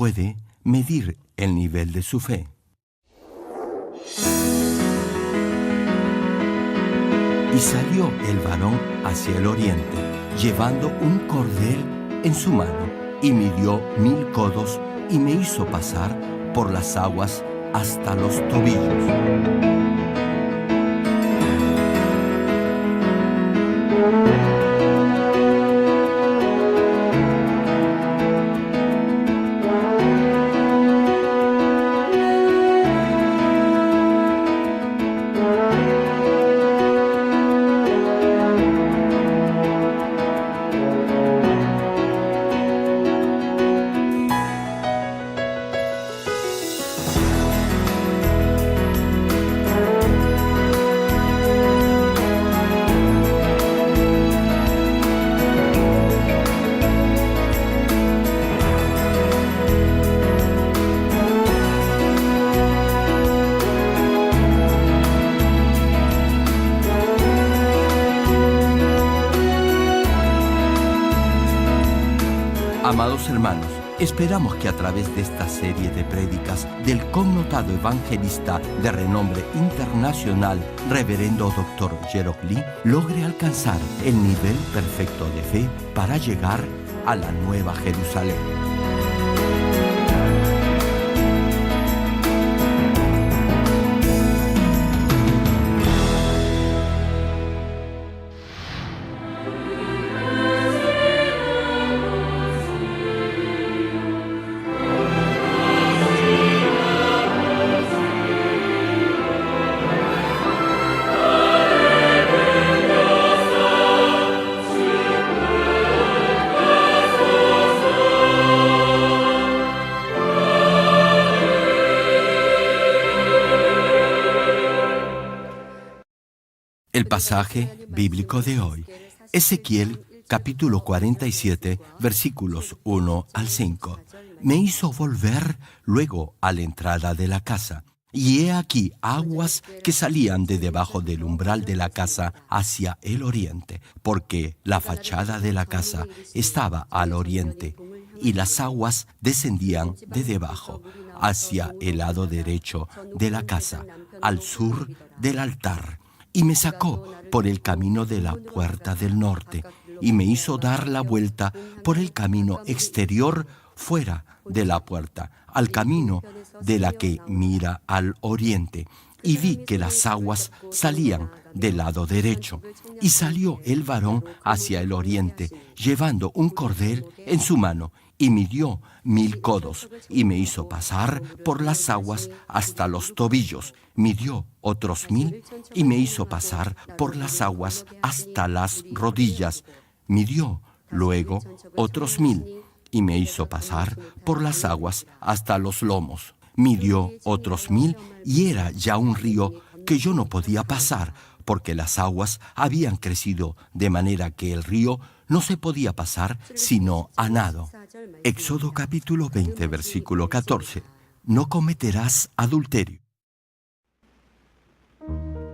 puede medir el nivel de su fe. Y salió el varón hacia el oriente, llevando un cordel en su mano, y midió 1000 codos, y me hizo pasar por las aguas hasta los tobillos. Amados hermanos, esperamos que a través de esta serie de prédicas del connotado evangelista de renombre internacional, Reverendo Dr. Gerald Lee, logre alcanzar el nivel perfecto de fe para llegar a la Nueva Jerusalén. El pasaje bíblico de hoy, Ezequiel capítulo 47, versículos 1 al 5. Me hizo volver luego a la entrada de la casa, y he aquí aguas que salían de debajo del umbral de la casa hacia el oriente, porque la fachada de la casa estaba al oriente, y las aguas descendían de debajo hacia el lado derecho de la casa, al sur del altar. Y me sacó por el camino de la puerta del norte, y me hizo dar la vuelta por el camino exterior fuera de la puerta, al camino de la que mira al oriente. Y vi que las aguas salían del lado derecho. Y salió el varón hacia el oriente, llevando un cordel en su mano, y midió 1000 codos, y me hizo pasar por las aguas hasta los tobillos. Midió otros 1000, y me hizo pasar por las aguas hasta las rodillas. Midió luego otros 1000, y me hizo pasar por las aguas hasta los lomos. Midió otros 1000, y era ya un río que yo no podía pasar, porque las aguas habían crecido de manera que el río no se podía pasar sino a nado. Éxodo capítulo 20, versículo 14. No cometerás adulterio. Thank you.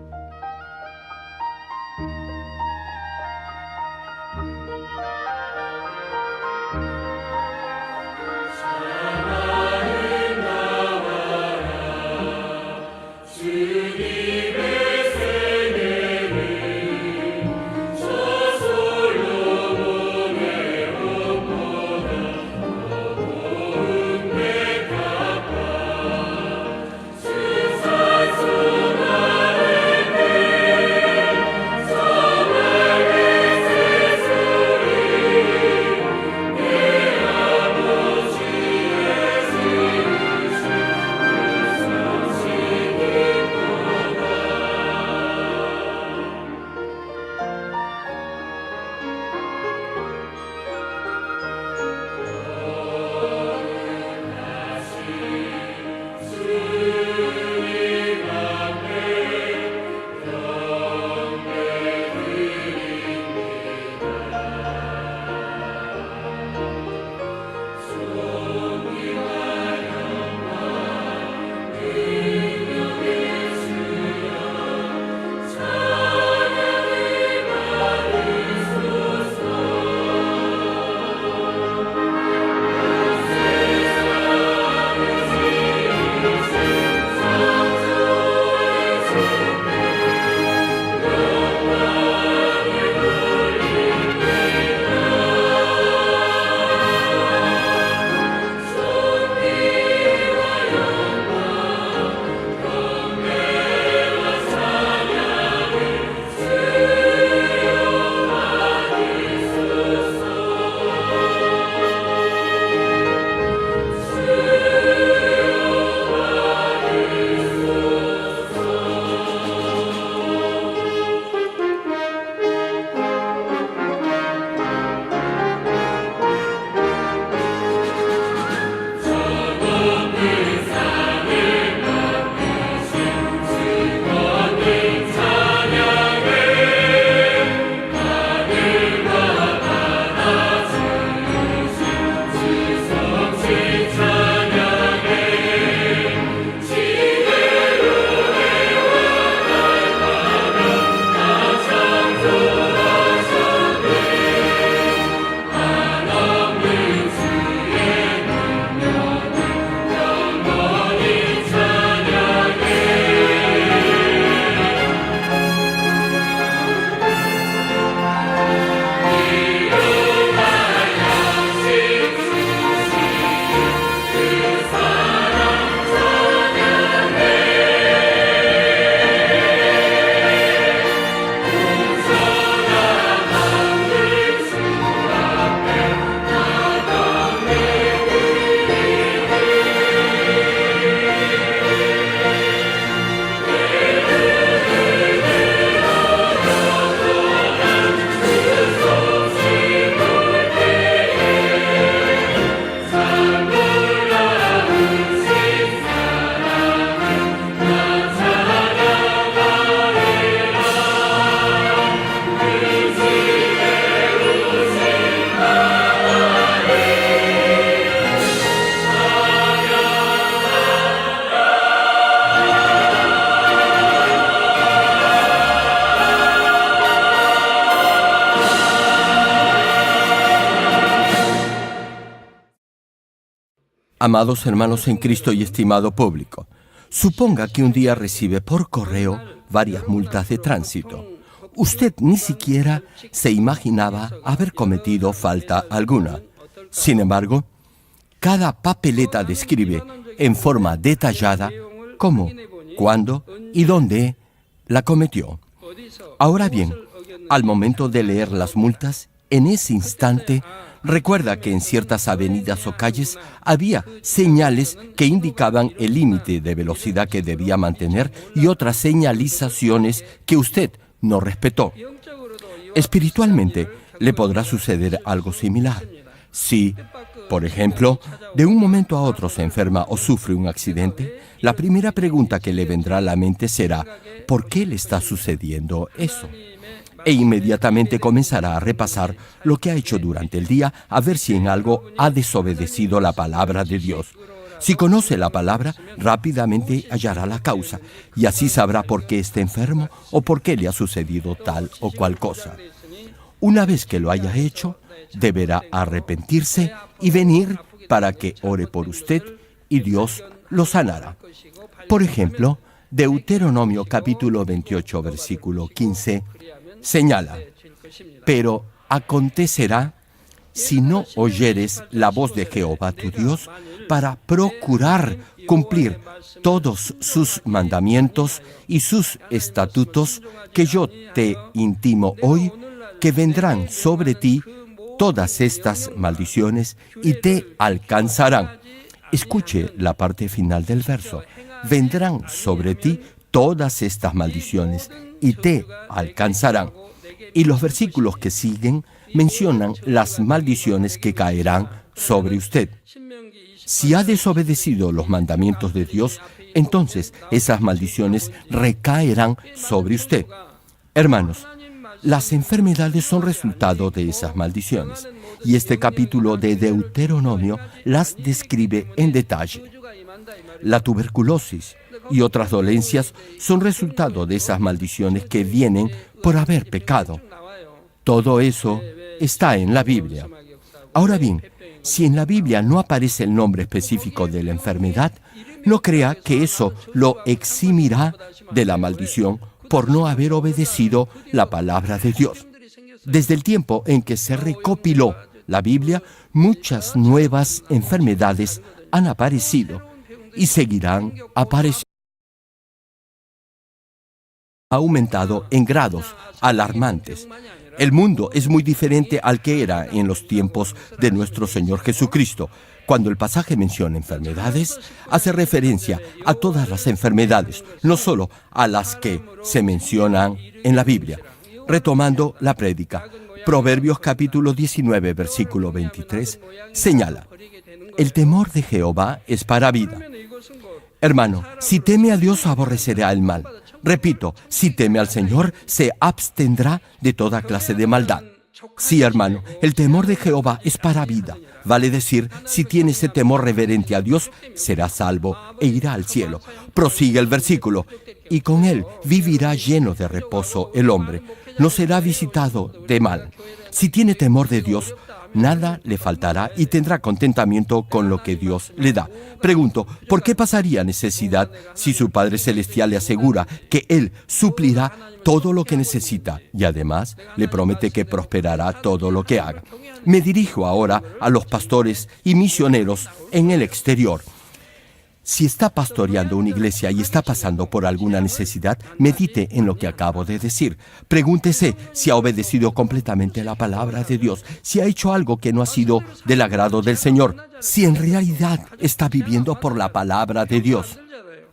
Amados hermanos en Cristo y estimado público, suponga que un día recibe por correo varias multas de tránsito. Usted ni siquiera se imaginaba haber cometido falta alguna. Sin embargo, cada papeleta describe en forma detallada cómo, cuándo y dónde la cometió. Ahora bien, al momento de leer las multas, en ese instante, recuerda que en ciertas avenidas o calles había señales que indicaban el límite de velocidad que debía mantener y otras señalizaciones que usted no respetó. Espiritualmente, le podrá suceder algo similar. Si, por ejemplo, de un momento a otro se enferma o sufre un accidente, la primera pregunta que le vendrá a la mente será, ¿por qué le está sucediendo eso? E inmediatamente comenzará a repasar lo que ha hecho durante el día, a ver si en algo ha desobedecido la palabra de Dios. Si conoce la palabra, rápidamente hallará la causa, y así sabrá por qué está enfermo o por qué le ha sucedido tal o cual cosa. Una vez que lo haya hecho, deberá arrepentirse y venir para que ore por usted y Dios lo sanará. Por ejemplo, Deuteronomio capítulo 28, versículo 15, señala, pero acontecerá si no oyeres la voz de Jehová tu Dios para procurar cumplir todos sus mandamientos y sus estatutos que yo te intimo hoy, que vendrán sobre ti todas estas maldiciones y te alcanzarán. Escuche la parte final del verso. Vendrán sobre ti todas estas maldiciones y te alcanzarán. Y los versículos que siguen mencionan las maldiciones que caerán sobre usted. Si ha desobedecido los mandamientos de Dios, entonces esas maldiciones recaerán sobre usted. Hermanos, las enfermedades son resultado de esas maldiciones, y este capítulo de Deuteronomio las describe en detalle. La tuberculosis y otras dolencias son resultado de esas maldiciones que vienen por haber pecado. Todo eso está en la Biblia. Ahora bien, si en la Biblia no aparece el nombre específico de la enfermedad, no crea que eso lo eximirá de la maldición por no haber obedecido la palabra de Dios. Desde el tiempo en que se recopiló la Biblia, muchas nuevas enfermedades han aparecido y seguirán apareciendo. Ha aumentado en grados alarmantes. El mundo es muy diferente al que era en los tiempos de nuestro Señor Jesucristo. Cuando el pasaje menciona enfermedades, hace referencia a todas las enfermedades, no solo a las que se mencionan en la Biblia. Retomando la prédica, Proverbios capítulo 19, versículo 23, señala, el temor de Jehová es para vida. Hermano, si teme a Dios, aborrecerá el mal. Repito, si teme al Señor, se abstendrá de toda clase de maldad. Sí, hermano, el temor de Jehová es para vida. Vale decir, si tiene ese temor reverente a Dios, será salvo e irá al cielo. Prosigue el versículo, y con él vivirá lleno de reposo el hombre. No será visitado de mal. Si tiene temor de Dios, nada le faltará y tendrá contentamiento con lo que Dios le da. Pregunto, ¿por qué pasaría necesidad si su Padre Celestial le asegura que Él suplirá todo lo que necesita y además le promete que prosperará todo lo que haga? Me dirijo ahora a los pastores y misioneros en el exterior. Si está pastoreando una iglesia y está pasando por alguna necesidad, medite en lo que acabo de decir. Pregúntese si ha obedecido completamente la palabra de Dios, si ha hecho algo que no ha sido del agrado del Señor, si en realidad está viviendo por la palabra de Dios.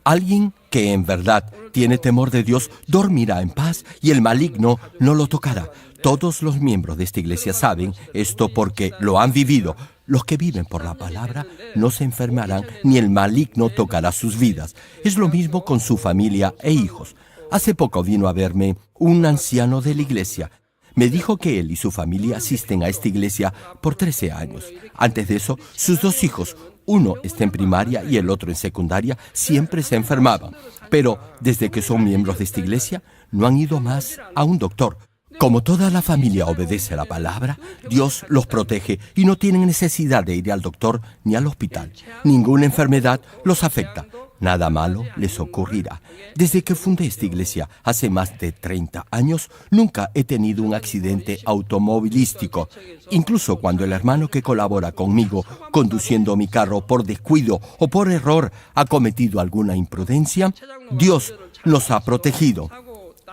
Alguien que en verdad tiene temor de Dios dormirá en paz y el maligno no lo tocará. Todos los miembros de esta iglesia saben esto porque lo han vivido. Los que viven por la palabra no se enfermarán ni el maligno tocará sus vidas. Es lo mismo con su familia e hijos. Hace poco vino a verme un anciano de la iglesia. Me dijo que él y su familia asisten a esta iglesia por 13 años. Antes de eso, sus 2 hijos, uno está en primaria y el otro en secundaria, siempre se enfermaban. Pero desde que son miembros de esta iglesia, no han ido más a un doctor. Como toda la familia obedece la palabra, Dios los protege y no tienen necesidad de ir al doctor ni al hospital. Ninguna enfermedad los afecta. Nada malo les ocurrirá. Desde que fundé esta iglesia hace más de 30 años, nunca he tenido un accidente automovilístico. Incluso cuando el hermano que colabora conmigo conduciendo mi carro por descuido o por error ha cometido alguna imprudencia, Dios nos ha protegido.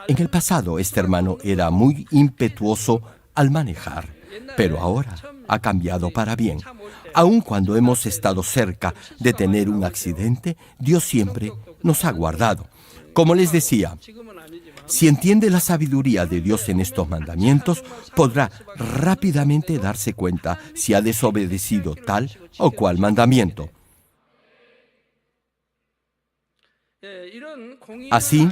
En el pasado, este hermano era muy impetuoso al manejar, pero ahora ha cambiado para bien. Aun cuando hemos estado cerca de tener un accidente, Dios siempre nos ha guardado. Como les decía, si entiende la sabiduría de Dios en estos mandamientos, podrá rápidamente darse cuenta si ha desobedecido tal o cual mandamiento. Así,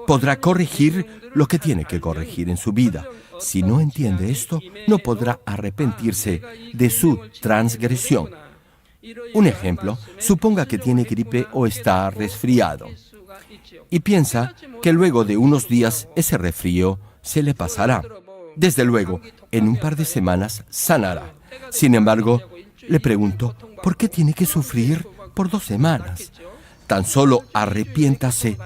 podrá corregir lo que tiene que corregir en su vida. Si no entiende esto, no podrá arrepentirse de su transgresión. Un ejemplo, suponga que tiene gripe o está resfriado y piensa que luego de unos días ese resfrío se le pasará. Desde luego, en un par de semanas sanará. Sin embargo, le pregunto, ¿por qué tiene que sufrir por 2 semanas? Tan solo arrepiéntase,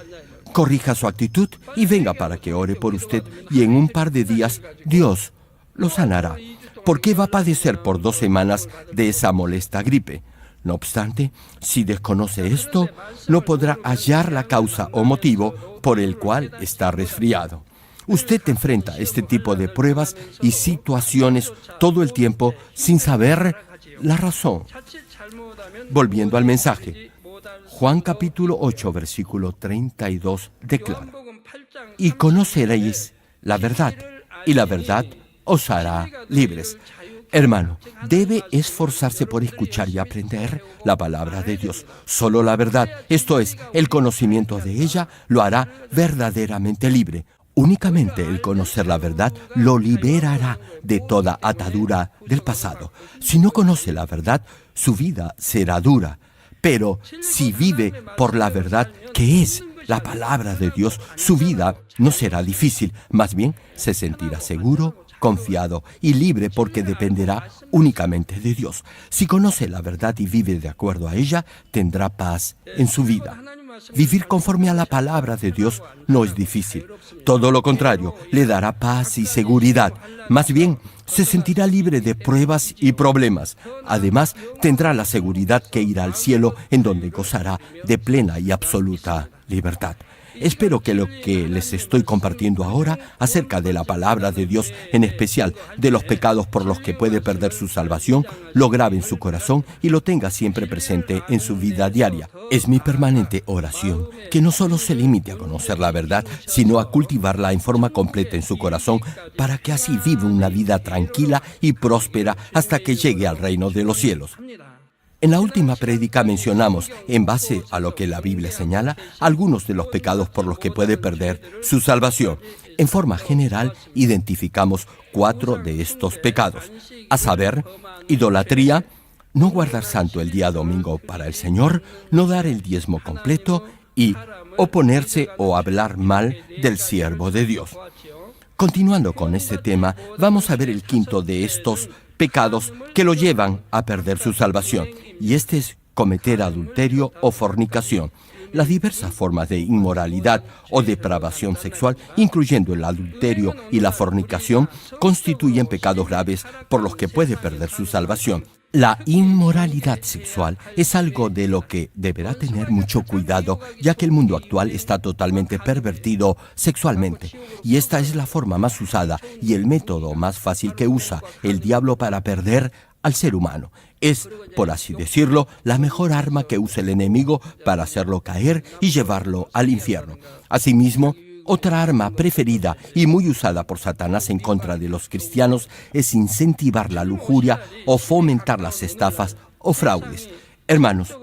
corrija su actitud y venga para que ore por usted y en un par de días Dios lo sanará. ¿Por qué va a padecer por 2 semanas de esa molesta gripe? No obstante, si desconoce esto, no podrá hallar la causa o motivo por el cual está resfriado. Usted enfrenta este tipo de pruebas y situaciones todo el tiempo sin saber la razón. Volviendo al mensaje, Juan capítulo 8, versículo 32 declara: y conoceréis la verdad, y la verdad os hará libres. Hermano, debe esforzarse por escuchar y aprender la palabra de Dios. Solo la verdad, esto es, el conocimiento de ella, lo hará verdaderamente libre. Únicamente el conocer la verdad lo liberará de toda atadura del pasado. Si no conoce la verdad, su vida será dura. Pero si vive por la verdad, que es la palabra de Dios, su vida no será difícil. Más bien, se sentirá seguro, confiado y libre porque dependerá únicamente de Dios. Si conoce la verdad y vive de acuerdo a ella, tendrá paz en su vida. Vivir conforme a la palabra de Dios no es difícil. Todo lo contrario, le dará paz y seguridad. Más bien, se sentirá libre de pruebas y problemas. Además, tendrá la seguridad que irá al cielo, en donde gozará de plena y absoluta libertad. Espero que lo que les estoy compartiendo ahora acerca de la palabra de Dios, en especial de los pecados por los que puede perder su salvación, lo grabe en su corazón y lo tenga siempre presente en su vida diaria. Es mi permanente oración que no solo se limite a conocer la verdad, sino a cultivarla en forma completa en su corazón para que así viva una vida tranquila y próspera hasta que llegue al reino de los cielos. En la última prédica mencionamos, en base a lo que la Biblia señala, algunos de los pecados por los que puede perder su salvación. En forma general, identificamos 4 de estos pecados, a saber, idolatría, no guardar santo el día domingo para el Señor, no dar el diezmo completo y oponerse o hablar mal del siervo de Dios. Continuando con este tema, vamos a ver el 5º de estos pecados que lo llevan a perder su salvación, y este es cometer adulterio o fornicación. Las diversas formas de inmoralidad o depravación sexual, incluyendo el adulterio y la fornicación, constituyen pecados graves por los que puede perder su salvación. La inmoralidad sexual es algo de lo que deberá tener mucho cuidado, ya que el mundo actual está totalmente pervertido sexualmente, y esta es la forma más usada y el método más fácil que usa el diablo para perder al ser humano. Es, por así decirlo, la mejor arma que usa el enemigo para hacerlo caer y llevarlo al infierno. Asimismo, otra arma preferida y muy usada por Satanás en contra de los cristianos es incentivar la lujuria o fomentar las estafas o fraudes. Hermanos,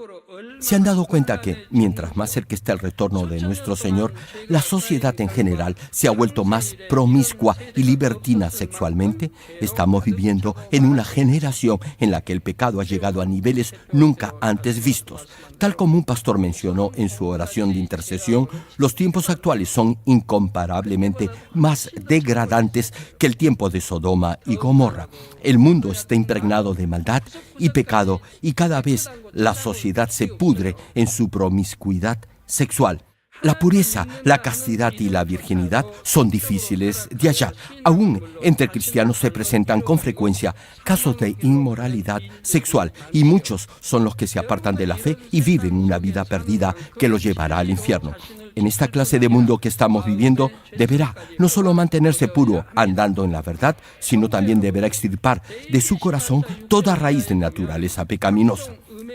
¿Se han dado cuenta que, mientras más cerca está el retorno de nuestro Señor, la sociedad en general se ha vuelto más promiscua y libertina sexualmente? Estamos viviendo en una generación en la que el pecado ha llegado a niveles nunca antes vistos. Tal como un pastor mencionó en su oración de intercesión, los tiempos actuales son incomparablemente más degradantes que el tiempo de Sodoma y Gomorra. El mundo está impregnado de maldad y pecado y cada vez la sociedad se pudre en su promiscuidad sexual. La pureza, la castidad y la virginidad son difíciles de hallar. Aún entre cristianos se presentan con frecuencia casos de inmoralidad sexual y muchos son los que se apartan de la fe y viven una vida perdida que los llevará al infierno. En esta clase de mundo que estamos viviendo, deberá no solo mantenerse puro andando en la verdad, sino también deberá extirpar de su corazón toda raíz de naturaleza pecaminosa.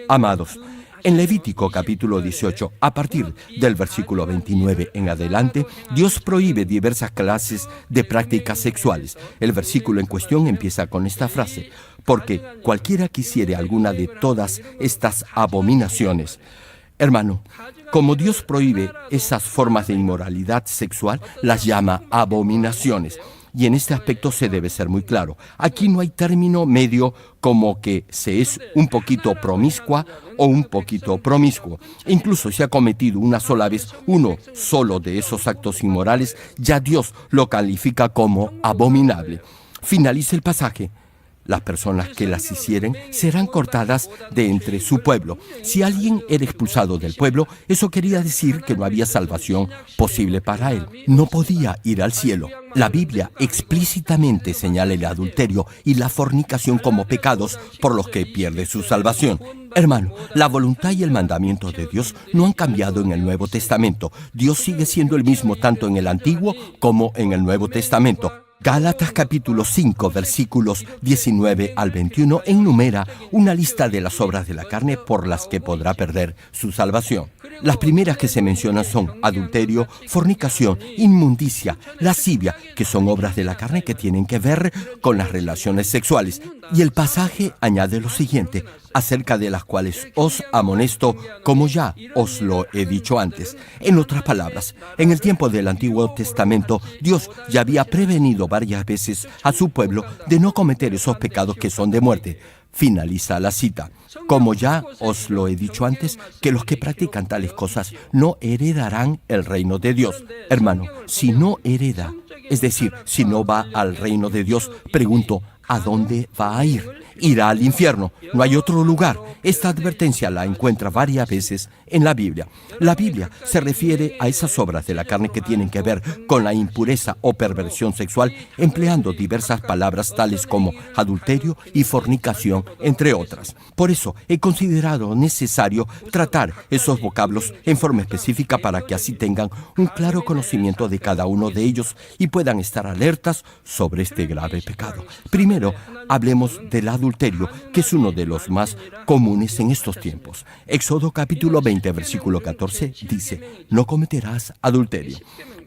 Amados, en Levítico capítulo 18, a partir del versículo 29 en adelante, Dios prohíbe diversas clases de prácticas sexuales. El versículo en cuestión empieza con esta frase: porque cualquiera que hiciere alguna de todas estas abominaciones. Hermano, como Dios prohíbe esas formas de inmoralidad sexual, las llama abominaciones. Y en este aspecto se debe ser muy claro. Aquí no hay término medio como que se es un poquito promiscua o un poquito promiscuo. Incluso si ha cometido una sola vez uno solo de esos actos inmorales, ya Dios lo califica como abominable. Finaliza el pasaje. Las personas que las hicieren serán cortadas de entre su pueblo. Si alguien era expulsado del pueblo, eso quería decir que no había salvación posible para él. No podía ir al cielo. La Biblia explícitamente señala el adulterio y la fornicación como pecados por los que pierde su salvación. Hermano, la voluntad y el mandamiento de Dios no han cambiado en el Nuevo Testamento. Dios sigue siendo el mismo tanto en el Antiguo como en el Nuevo Testamento. Gálatas capítulo 5, versículos 19 al 21 enumera una lista de las obras de la carne por las que podrá perder su salvación. Las primeras que se mencionan son adulterio, fornicación, inmundicia, lascivia, que son obras de la carne que tienen que ver con las relaciones sexuales. Y el pasaje añade lo siguiente: acerca de las cuales os amonesto, como ya os lo he dicho antes. En otras palabras, en el tiempo del Antiguo Testamento, Dios ya había prevenido varias veces a su pueblo de no cometer esos pecados que son de muerte. Finaliza la cita. Como ya os lo he dicho antes, que los que practican tales cosas no heredarán el reino de Dios. Hermano, si no hereda, es decir, si no va al reino de Dios, pregunto, ¿a dónde va a ir? Irá al infierno. No hay otro lugar. Esta advertencia la encuentra varias veces en la Biblia. La Biblia se refiere a esas obras de la carne que tienen que ver con la impureza o perversión sexual, empleando diversas palabras tales como adulterio y fornicación, entre otras. Por eso he considerado necesario tratar esos vocablos en forma específica para que así tengan un claro conocimiento de cada uno de ellos y puedan estar alertas sobre este grave pecado. Primero, hablemos del adulterio, que es uno de los más comunes en estos tiempos. Éxodo capítulo 20, versículo 14 dice: no cometerás adulterio.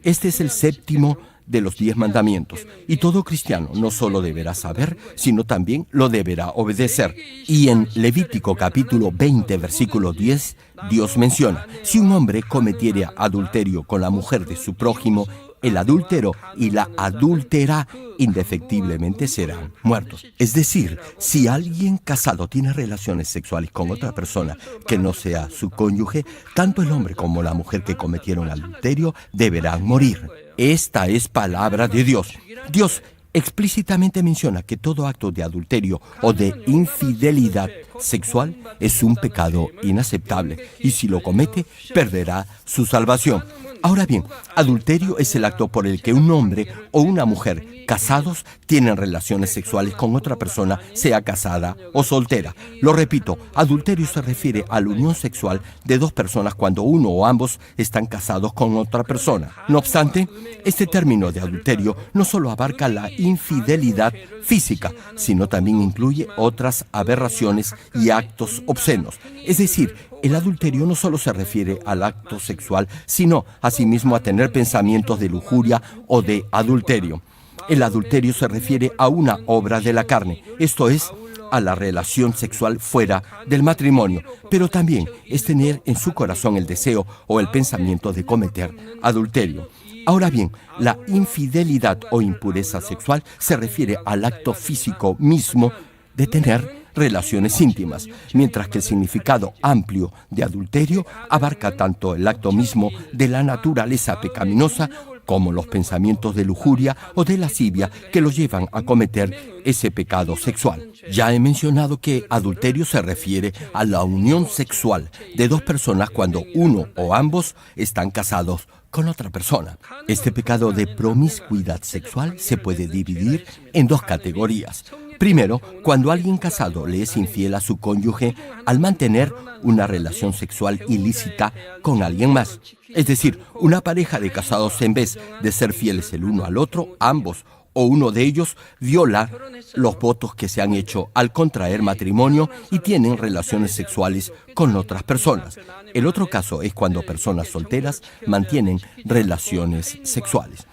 Este es el séptimo de los 10 mandamientos, y todo cristiano no solo deberá saber, sino también lo deberá obedecer. Y en Levítico capítulo 20, versículo 10, Dios menciona: si un hombre cometiere adulterio con la mujer de su prójimo, el adúltero y la adúltera indefectiblemente serán muertos. Es decir, si alguien casado tiene relaciones sexuales con otra persona que no sea su cónyuge, tanto el hombre como la mujer que cometieron adulterio deberán morir. Esta es palabra de Dios. Dios explícitamente menciona que todo acto de adulterio o de infidelidad sexual es un pecado inaceptable y si lo comete, perderá su salvación. Ahora bien, adulterio es el acto por el que un hombre o una mujer casados tienen relaciones sexuales con otra persona, sea casada o soltera. Lo repito, adulterio se refiere a la unión sexual de dos personas cuando uno o ambos están casados con otra persona. No obstante, este término de adulterio no solo abarca la infidelidad física, sino también incluye otras aberraciones y actos obscenos. Es decir, el adulterio no solo se refiere al acto sexual, sino asimismo a tener pensamientos de lujuria o de adulterio. El adulterio se refiere a una obra de la carne, esto es, a la relación sexual fuera del matrimonio, pero también es tener en su corazón el deseo o el pensamiento de cometer adulterio. Ahora bien, la infidelidad o impureza sexual se refiere al acto físico mismo de tener relaciones íntimas, mientras que el significado amplio de adulterio abarca tanto el acto mismo de la naturaleza pecaminosa como los pensamientos de lujuria o de lascivia que los llevan a cometer ese pecado sexual. Ya he mencionado que adulterio se refiere a la unión sexual de dos personas cuando uno o ambos están casados con otra persona. Este pecado de promiscuidad sexual se puede dividir en dos categorías. Primero, cuando alguien casado le es infiel a su cónyuge al mantener una relación sexual ilícita con alguien más. Es decir, una pareja de casados, en vez de ser fieles el uno al otro, ambos o uno de ellos viola los votos que se han hecho al contraer matrimonio y tienen relaciones sexuales con otras personas. El otro caso es cuando personas solteras mantienen relaciones sexuales.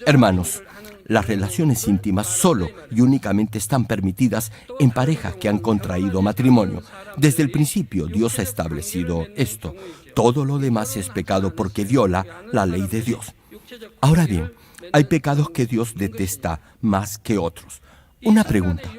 Hermanos, las relaciones íntimas solo y únicamente están permitidas en parejas que han contraído matrimonio. Desde el principio Dios ha establecido esto. Todo lo demás es pecado porque viola la ley de Dios. Ahora bien, hay pecados que Dios detesta más que otros. Una pregunta.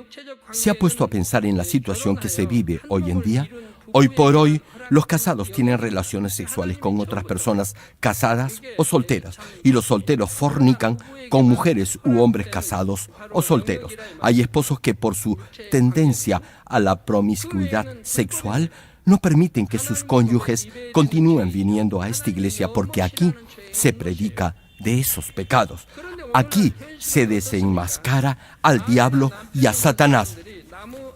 ¿Se ha puesto a pensar en la situación que se vive hoy en día? Hoy por hoy, los casados tienen relaciones sexuales con otras personas casadas o solteras, y los solteros fornican con mujeres u hombres casados o solteros. Hay esposos que por su tendencia a la promiscuidad sexual no permiten que sus cónyuges continúen viniendo a esta iglesia porque aquí se predica de esos pecados. Aquí se desenmascara al diablo y a Satanás.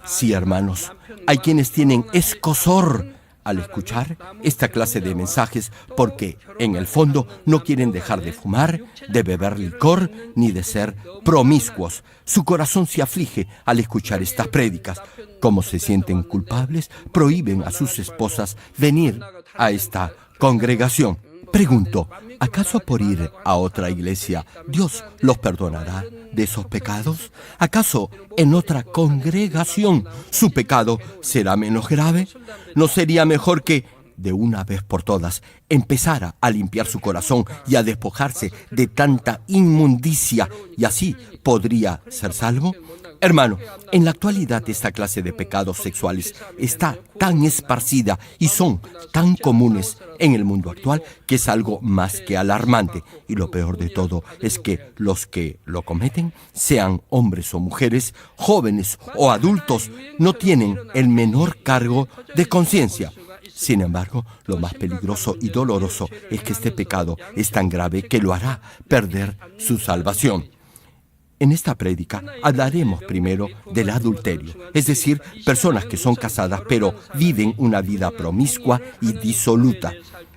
Sí, hermanos, hay quienes tienen escozor al escuchar esta clase de mensajes porque, en el fondo, no quieren dejar de fumar, de beber licor, ni de ser promiscuos. Su corazón se aflige al escuchar estas prédicas. Como se sienten culpables, prohíben a sus esposas venir a esta congregación. Pregunto, ¿acaso por ir a otra iglesia Dios los perdonará de esos pecados? ¿Acaso en otra congregación su pecado será menos grave? ¿No sería mejor que, de una vez por todas, empezara a limpiar su corazón y a despojarse de tanta inmundicia y así podría ser salvo? Hermano, en la actualidad esta clase de pecados sexuales está tan esparcida y son tan comunes en el mundo actual que es algo más que alarmante. Y lo peor de todo es que los que lo cometen, sean hombres o mujeres, jóvenes o adultos, no tienen el menor cargo de conciencia. Sin embargo, lo más peligroso y doloroso es que este pecado es tan grave que lo hará perder su salvación. En esta prédica hablaremos primero del adulterio, es decir, personas que son casadas pero viven una vida promiscua y disoluta.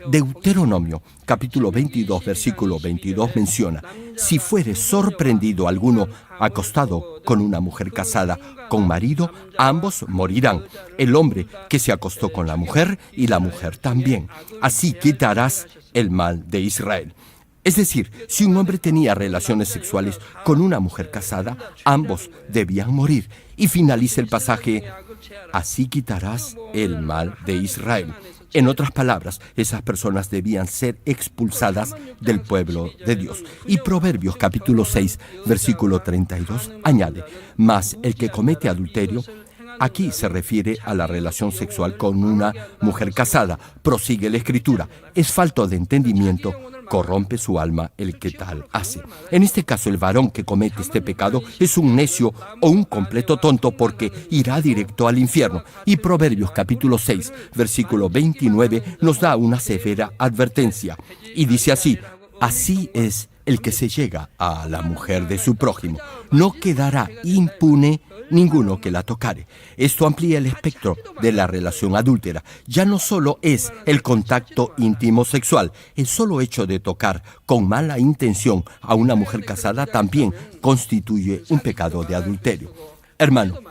Deuteronomio, capítulo 22, versículo 22 menciona: si fuere sorprendido alguno acostado con una mujer casada con marido, ambos morirán, el hombre que se acostó con la mujer y la mujer también. Así quitarás el mal de Israel. Es decir, si un hombre tenía relaciones sexuales con una mujer casada, ambos debían morir. Y finaliza el pasaje: así quitarás el mal de Israel. En otras palabras, esas personas debían ser expulsadas del pueblo de Dios. Y Proverbios capítulo 6, versículo 32 añade: mas el que comete adulterio, aquí se refiere a la relación sexual con una mujer casada. Prosigue la escritura: es falto de entendimiento, corrompe su alma el que tal hace. En este caso, el varón que comete este pecado es un necio o un completo tonto porque irá directo al infierno. Y Proverbios capítulo 6, versículo 29 nos da una severa advertencia. Y dice así: así es el que se llega a la mujer de su prójimo. No quedará impune ninguno que la tocare. Esto amplía el espectro de la relación adúltera. Ya no solo es el contacto íntimo sexual, el solo hecho de tocar con mala intención a una mujer casada también constituye un pecado de adulterio. Hermano,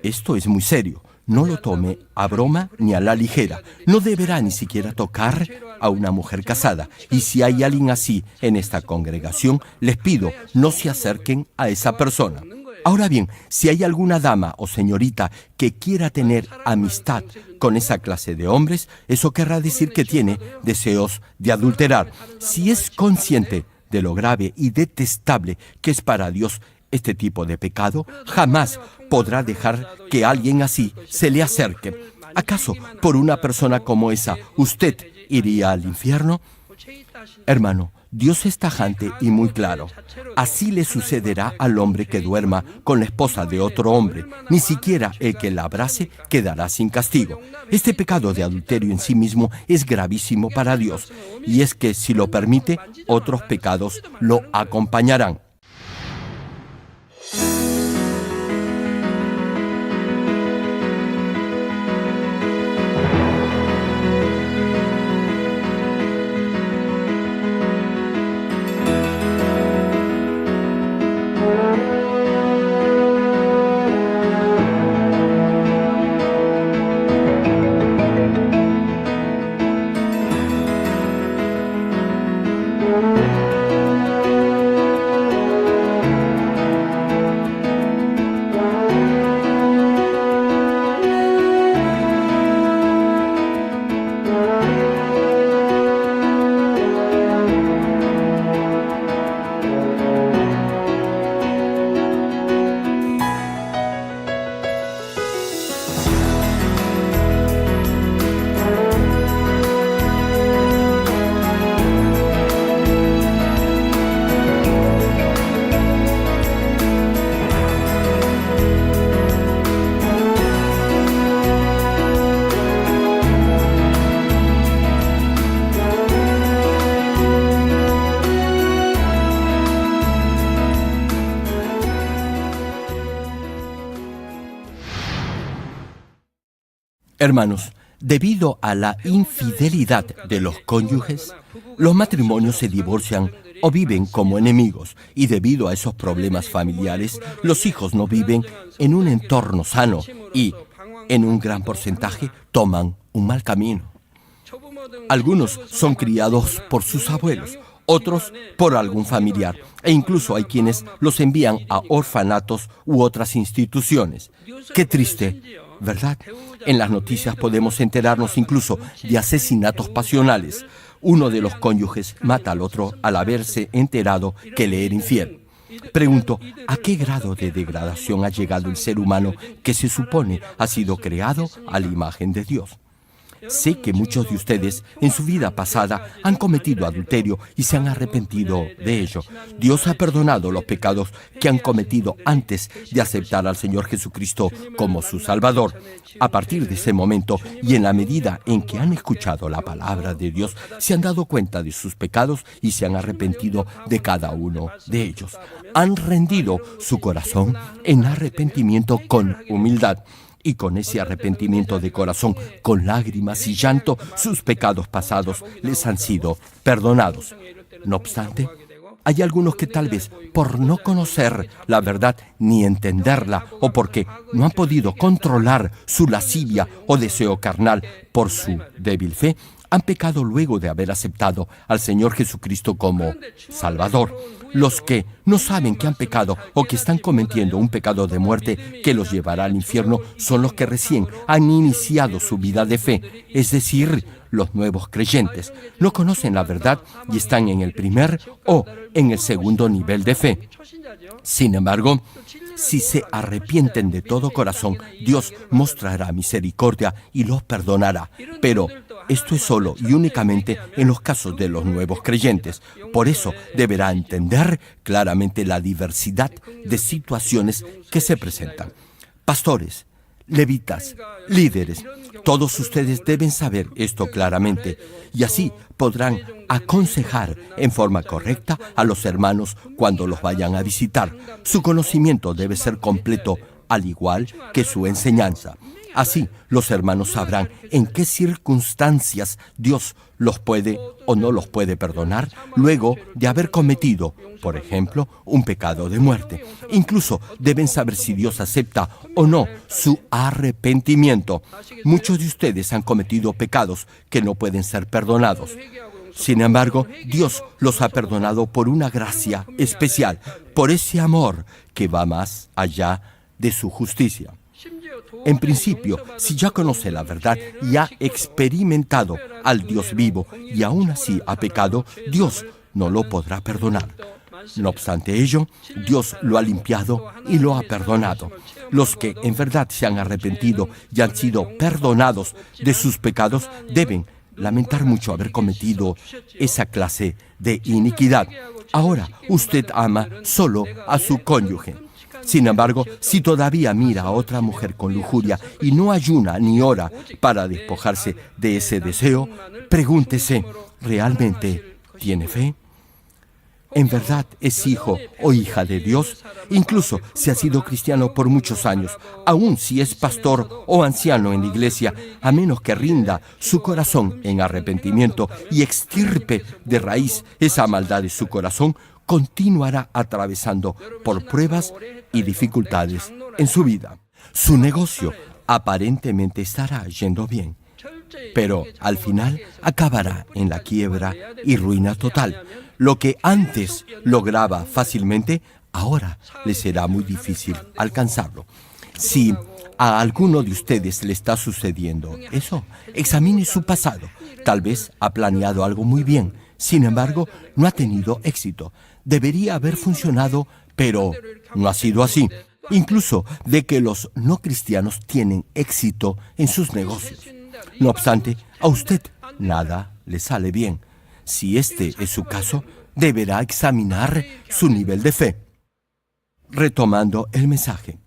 esto es muy serio. No lo tome a broma ni a la ligera. No deberá ni siquiera tocar a una mujer casada. Y si hay alguien así en esta congregación, les pido no se acerquen a esa persona. Ahora bien, si hay alguna dama o señorita que quiera tener amistad con esa clase de hombres, eso querrá decir que tiene deseos de adulterar. Si es consciente de lo grave y detestable que es para Dios este tipo de pecado, jamás podrá dejar que alguien así se le acerque. ¿Acaso por una persona como esa usted iría al infierno? Hermano, Dios es tajante y muy claro. Así le sucederá al hombre que duerma con la esposa de otro hombre. Ni siquiera el que la abrace quedará sin castigo. Este pecado de adulterio en sí mismo es gravísimo para Dios. Y es que, si lo permite, otros pecados lo acompañarán. Hermanos, debido a la infidelidad de los cónyuges, los matrimonios se divorcian o viven como enemigos, y debido a esos problemas familiares, los hijos no viven en un entorno sano y, en un gran porcentaje, toman un mal camino. Algunos son criados por sus abuelos, otros por algún familiar, e incluso hay quienes los envían a orfanatos u otras instituciones. ¡Qué triste! ¿Verdad? En las noticias podemos enterarnos incluso de asesinatos pasionales. Uno de los cónyuges mata al otro al haberse enterado que le era infiel. Pregunto, ¿a qué grado de degradación ha llegado el ser humano que se supone ha sido creado a la imagen de Dios? Sé que muchos de ustedes en su vida pasada han cometido adulterio y se han arrepentido de ello. Dios ha perdonado los pecados que han cometido antes de aceptar al Señor Jesucristo como su Salvador. A partir de ese momento y en la medida en que han escuchado la palabra de Dios, se han dado cuenta de sus pecados y se han arrepentido de cada uno de ellos. Han rendido su corazón en arrepentimiento con humildad. Y con ese arrepentimiento de corazón, con lágrimas y llanto, sus pecados pasados les han sido perdonados. No obstante, hay algunos que tal vez por no conocer la verdad ni entenderla, o porque no han podido controlar su lascivia o deseo carnal por su débil fe, han pecado luego de haber aceptado al Señor Jesucristo como Salvador. Los que no saben que han pecado o que están cometiendo un pecado de muerte que los llevará al infierno son los que recién han iniciado su vida de fe, es decir, los nuevos creyentes. No conocen la verdad y están en el primer o en el segundo nivel de fe. Sin embargo, si se arrepienten de todo corazón, Dios mostrará misericordia y los perdonará. Pero esto es solo y únicamente en los casos de los nuevos creyentes. Por eso deberá entender claramente la diversidad de situaciones que se presentan. Pastores, levitas, líderes, todos ustedes deben saber esto claramente y así podrán aconsejar en forma correcta a los hermanos cuando los vayan a visitar. Su conocimiento debe ser completo, al igual que su enseñanza. Así, los hermanos sabrán en qué circunstancias Dios los puede o no los puede perdonar luego de haber cometido, por ejemplo, un pecado de muerte. Incluso deben saber si Dios acepta o no su arrepentimiento. Muchos de ustedes han cometido pecados que no pueden ser perdonados. Sin embargo, Dios los ha perdonado por una gracia especial, por ese amor que va más allá de su justicia. En principio, si ya conoce la verdad y ha experimentado al Dios vivo y aún así ha pecado, Dios no lo podrá perdonar. No obstante ello, Dios lo ha limpiado y lo ha perdonado. Los que en verdad se han arrepentido y han sido perdonados de sus pecados deben lamentar mucho haber cometido esa clase de iniquidad. Ahora, usted ama solo a su cónyuge. Sin embargo, si todavía mira a otra mujer con lujuria y no ayuna ni ora para despojarse de ese deseo, pregúntese, ¿realmente tiene fe? ¿En verdad es hijo o hija de Dios? Incluso si ha sido cristiano por muchos años, aun si es pastor o anciano en la iglesia, a menos que rinda su corazón en arrepentimiento y extirpe de raíz esa maldad de su corazón, continuará atravesando por pruebas y dificultades en su vida. Su negocio aparentemente estará yendo bien, pero al final acabará en la quiebra y ruina total. Lo que antes lograba fácilmente, ahora le será muy difícil alcanzarlo. Si a alguno de ustedes le está sucediendo eso, examine su pasado. Tal vez ha planeado algo muy bien, sin embargo, no ha tenido éxito. Debería haber funcionado, pero no ha sido así. Incluso de que los no cristianos tienen éxito en sus negocios. No obstante, a usted nada le sale bien. Si este es su caso, deberá examinar su nivel de fe. Retomando el mensaje.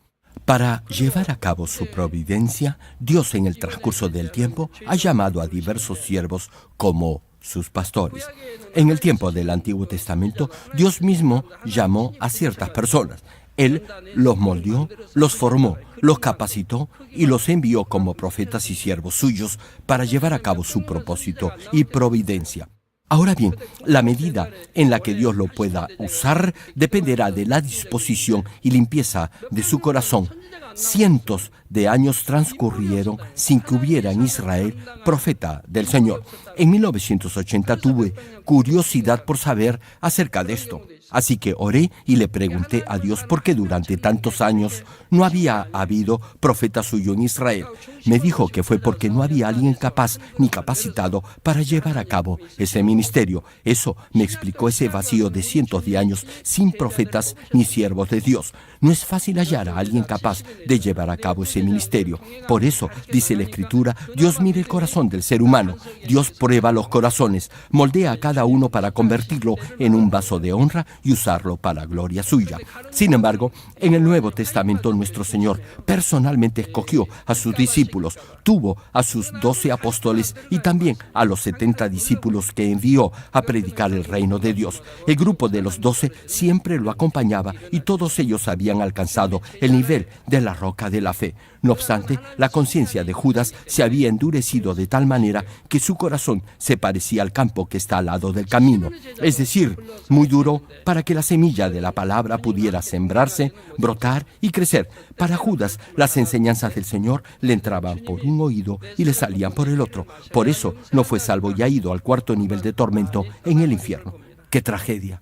Para llevar a cabo su providencia, Dios en el transcurso del tiempo ha llamado a diversos siervos como sus pastores. En el tiempo del Antiguo Testamento, Dios mismo llamó a ciertas personas. Él los moldeó, los formó, los capacitó y los envió como profetas y siervos suyos para llevar a cabo su propósito y providencia. Ahora bien, la medida en la que Dios lo pueda usar dependerá de la disposición y limpieza de su corazón. Cientos de años transcurrieron sin que hubiera en Israel profeta del Señor. En 1980 tuve curiosidad por saber acerca de esto. Así que oré y le pregunté a Dios por qué durante tantos años no había habido profeta suyo en Israel. Me dijo que fue porque no había alguien capaz ni capacitado para llevar a cabo ese ministerio. Eso me explicó ese vacío de cientos de años sin profetas ni siervos de Dios. No es fácil hallar a alguien capaz de llevar a cabo ese ministerio. Por eso, dice la Escritura, Dios mira el corazón del ser humano. Dios prueba los corazones, moldea a cada uno para convertirlo en un vaso de honra y usarlo para gloria suya. Sin embargo, en el Nuevo Testamento nuestro Señor personalmente escogió a sus discípulos, tuvo a sus 12 apóstoles y también a los 70 discípulos que envió a predicar el reino de Dios. El grupo de los 12 siempre lo acompañaba y todos ellos habían alcanzado el nivel de la roca de la fe. No obstante, la conciencia de Judas se había endurecido de tal manera que su corazón se parecía al campo que está al lado del camino, es decir, muy duro para que la semilla de la palabra pudiera sembrarse, brotar y crecer. Para Judas, las enseñanzas del Señor le entraban por un oído y le salían por el otro. Por eso no fue salvo y ha ido al cuarto nivel de tormento en el infierno. ¡Qué tragedia!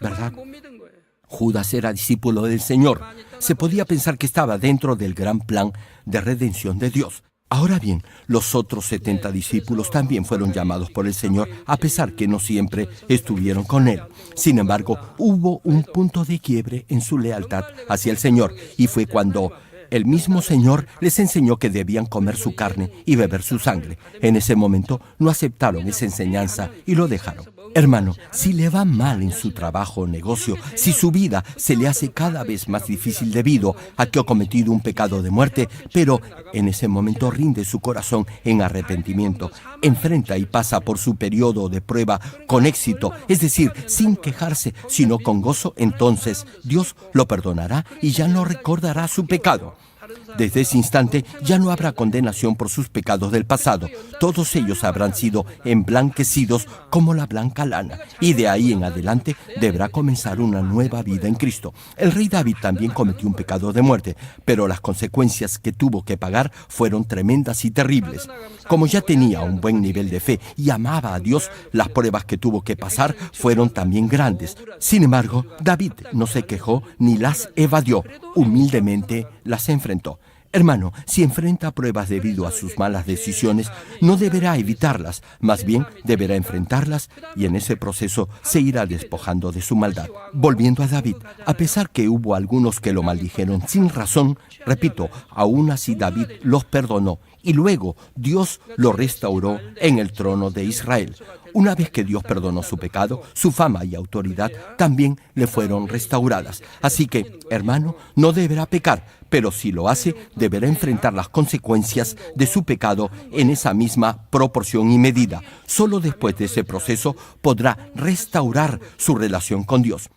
¿Verdad? Judas era discípulo del Señor. Se podía pensar que estaba dentro del gran plan de redención de Dios. Ahora bien, los otros 70 discípulos también fueron llamados por el Señor, a pesar que no siempre estuvieron con Él. Sin embargo, hubo un punto de quiebre en su lealtad hacia el Señor, y fue cuando el mismo Señor les enseñó que debían comer su carne y beber su sangre. En ese momento no aceptaron esa enseñanza y lo dejaron. Hermano, si le va mal en su trabajo o negocio, si su vida se le hace cada vez más difícil debido a que ha cometido un pecado de muerte, pero en ese momento rinde su corazón en arrepentimiento, enfrenta y pasa por su periodo de prueba con éxito, es decir, sin quejarse, sino con gozo, entonces Dios lo perdonará y ya no recordará su pecado. Desde ese instante ya no habrá condenación por sus pecados del pasado. Todos ellos habrán sido emblanquecidos como la blanca lana. Y de ahí en adelante deberá comenzar una nueva vida en Cristo. El rey David también cometió un pecado de muerte, pero las consecuencias que tuvo que pagar fueron tremendas y terribles. Como ya tenía un buen nivel de fe y amaba a Dios, las pruebas que tuvo que pasar fueron también grandes. Sin embargo, David no se quejó ni las evadió, humildemente las enfrentó. Hermano, si enfrenta pruebas debido a sus malas decisiones, no deberá evitarlas, más bien deberá enfrentarlas y en ese proceso se irá despojando de su maldad. Volviendo a David, a pesar que hubo algunos que lo maldijeron sin razón, repito, aún así David los perdonó y luego Dios lo restauró en el trono de Israel. Una vez que Dios perdonó su pecado, su fama y autoridad también le fueron restauradas. Así que, hermano, no deberá pecar, pero si lo hace, deberá enfrentar las consecuencias de su pecado en esa misma proporción y medida. Solo después de ese proceso podrá restaurar su relación con Dios.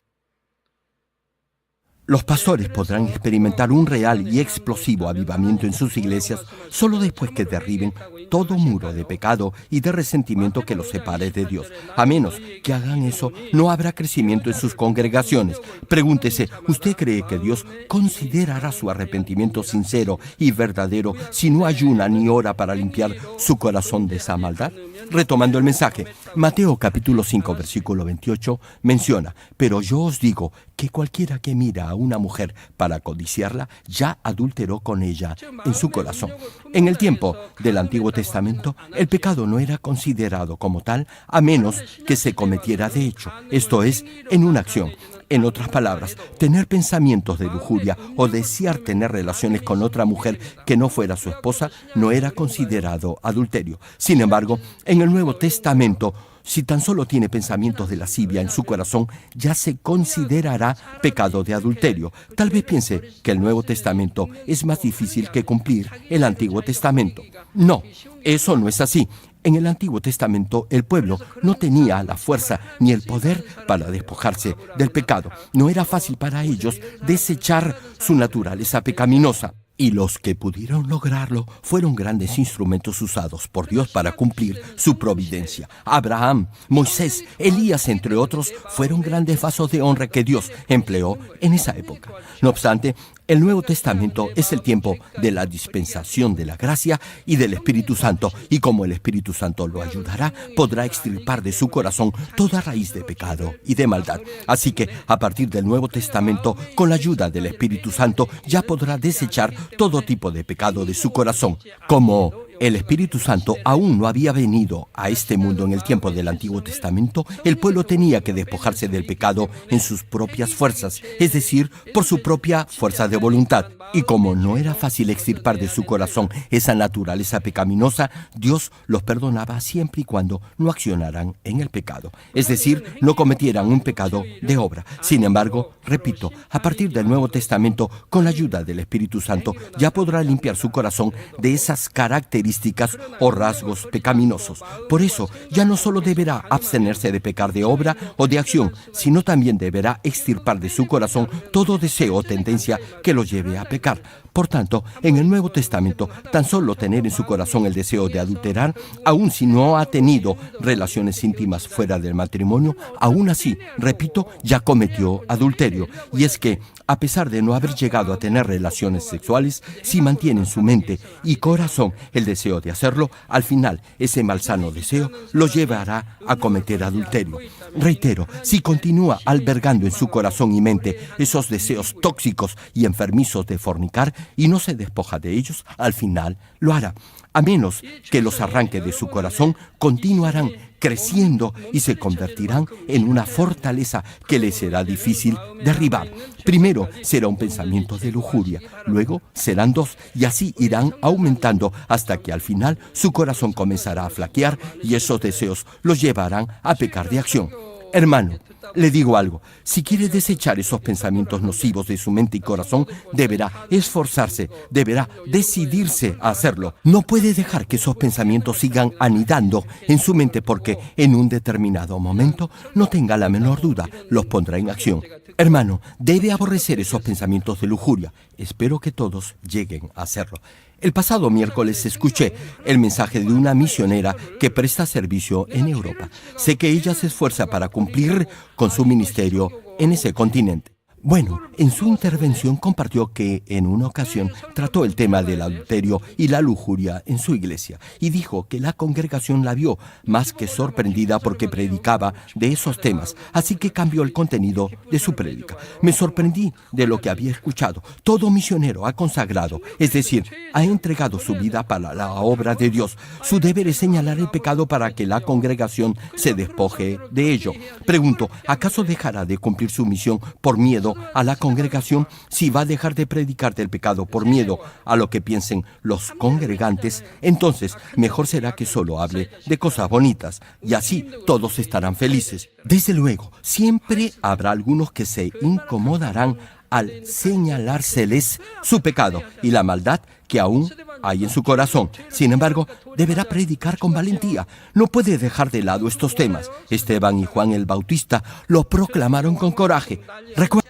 Los pastores podrán experimentar un real y explosivo avivamiento en sus iglesias solo después que derriben todo muro de pecado y de resentimiento que los separe de Dios. A menos que hagan eso, no habrá crecimiento en sus congregaciones. Pregúntese, ¿usted cree que Dios considerará su arrepentimiento sincero y verdadero si no ayuna ni ora para limpiar su corazón de esa maldad? Retomando el mensaje, Mateo capítulo 5, versículo 28 menciona: pero yo os digo que cualquiera que mira a una mujer para codiciarla, ya adulteró con ella en su corazón. En el tiempo del Antiguo Testamento, el pecado no era considerado como tal, a menos que se cometiera de hecho, esto es, en una acción. En otras palabras, tener pensamientos de lujuria o desear tener relaciones con otra mujer que no fuera su esposa no era considerado adulterio. Sin embargo, en el Nuevo Testamento, si tan solo tiene pensamientos de lascivia en su corazón, ya se considerará pecado de adulterio. Tal vez piense que el Nuevo Testamento es más difícil que cumplir el Antiguo Testamento. No, eso no es así. En el Antiguo Testamento, el pueblo no tenía la fuerza ni el poder para despojarse del pecado. No era fácil para ellos desechar su naturaleza pecaminosa. Y los que pudieron lograrlo fueron grandes instrumentos usados por Dios para cumplir su providencia. Abraham, Moisés, Elías, entre otros, fueron grandes vasos de honra que Dios empleó en esa época. No obstante, el Nuevo Testamento es el tiempo de la dispensación de la gracia y del Espíritu Santo, y como el Espíritu Santo lo ayudará, podrá extirpar de su corazón toda raíz de pecado y de maldad. Así que, a partir del Nuevo Testamento, con la ayuda del Espíritu Santo, ya podrá desechar todo tipo de pecado de su corazón. Como el Espíritu Santo aún no había venido a este mundo en el tiempo del Antiguo Testamento, el pueblo tenía que despojarse del pecado en sus propias fuerzas, es decir, por su propia fuerza de voluntad. Y como no era fácil extirpar de su corazón esa naturaleza pecaminosa, Dios los perdonaba siempre y cuando no accionaran en el pecado, es decir, no cometieran un pecado de obra. Sin embargo, repito, a partir del Nuevo Testamento, con la ayuda del Espíritu Santo, ya podrá limpiar su corazón de esas características o rasgos pecaminosos. Por eso, ya no solo deberá abstenerse de pecar de obra o de acción, sino también deberá extirpar de su corazón todo deseo o tendencia que lo lleve a pecar. Por tanto, en el Nuevo Testamento, tan solo tener en su corazón el deseo de adulterar, aun si no ha tenido relaciones íntimas fuera del matrimonio, aún así, repito, ya cometió adulterio. Y es que, a pesar de no haber llegado a tener relaciones sexuales, si mantiene en su mente y corazón el deseo de hacerlo, al final ese malsano deseo lo llevará a cometer adulterio. Reitero, si continúa albergando en su corazón y mente esos deseos tóxicos y enfermizos de fornicar y no se despoja de ellos, al final lo hará. A menos que los arranque de su corazón, continuarán creciendo y se convertirán en una fortaleza que le será difícil derribar. Primero será un pensamiento de lujuria, luego serán dos y así irán aumentando hasta que al final su corazón comenzará a flaquear y esos deseos los llevarán a pecar de acción. Hermano, Le digo algo, si quiere desechar esos pensamientos nocivos de su mente y corazón, deberá esforzarse, deberá decidirse a hacerlo. No puede dejar que esos pensamientos sigan anidando en su mente porque en un determinado momento, no tenga la menor duda, los pondrá en acción. Hermano, debe aborrecer esos pensamientos de lujuria. Espero que todos lleguen a hacerlo. El pasado miércoles escuché el mensaje de una misionera que presta servicio en Europa. Sé que ella se esfuerza para cumplir con su ministerio en ese continente. Bueno, en su intervención compartió que en una ocasión trató el tema del adulterio y la lujuria en su iglesia y dijo que la congregación la vio más que sorprendida porque predicaba de esos temas, así que cambió el contenido de su prédica. Me sorprendí de lo que había escuchado. Todo misionero ha consagrado, es decir, ha entregado su vida para la obra de Dios. Su deber es señalar el pecado para que la congregación se despoje de ello. Pregunto, ¿acaso dejará de cumplir su misión por miedo a la congregación? Si va a dejar de predicar del pecado por miedo a lo que piensen los congregantes, entonces mejor será que solo hable de cosas bonitas y así todos estarán felices. Desde luego, siempre habrá algunos que se incomodarán al señalárseles su pecado y la maldad que aún hay en su corazón. Sin embargo, deberá predicar con valentía. No puede dejar de lado estos temas. Esteban y Juan el Bautista lo proclamaron con coraje. Recuerda